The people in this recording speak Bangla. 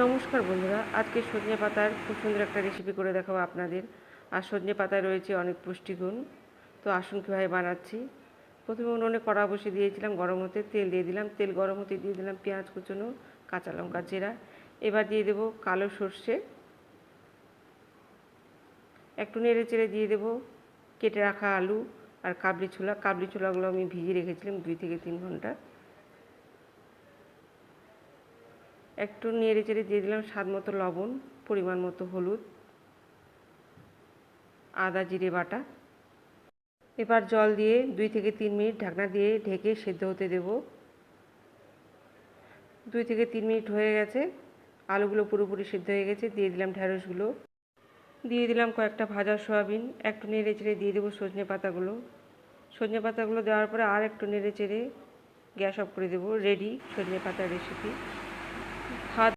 নমস্কার বন্ধুরা, আজকে সজনে পাতার খুব সুন্দর একটা রেসিপি করে দেখাবো আপনাদের। আর সজনে পাতায় রয়েছে অনেক পুষ্টিগুণ। তো আসুন কীভাবে বানাচ্ছি। প্রথমে উনুনে কড়া বসিয়ে দিয়েছিলাম, গরম হতে তেল দিয়ে দিলাম। তেল গরম হতে দিয়ে দিলাম পেঁয়াজ কুচনো, কাঁচা লঙ্কা, জিরা। এবার দিয়ে দেবো কালো সর্ষে। একটু নেড়ে চেড়ে দিয়ে দেবো কেটে রাখা আলু আর কাবলি ছোলা। কাবলি ছোলাগুলো আমি ভিজিয়ে রেখেছিলাম 2 থেকে 3 ঘন্টা। একটু নেড়ে চেড়ে দিয়ে দিলাম স্বাদ মতো লবণ, পরিমাণ মতো হলুদ, আদা জিরে বাটা। এবার জল দিয়ে 2 থেকে 3 মিনিট ঢাকনা দিয়ে ঢেকে সেদ্ধ হতে দেব। 2 থেকে 3 মিনিট হয়ে গেছে, আলুগুলো পুরোপুরি সেদ্ধ হয়ে গেছে। দিয়ে দিলাম ঢ্যাঁড়সগুলো, দিয়ে দিলাম কয়েকটা ভাজা সয়াবিন। একটু নেড়ে চেড়ে দিয়ে দেবো সজনে পাতাগুলো। সজনে পাতাগুলো দেওয়ার পরে আর একটু নেড়ে চেড়ে গ্যাস অফ করে দেবো। রেডি সজনে পাতার রেসিপি।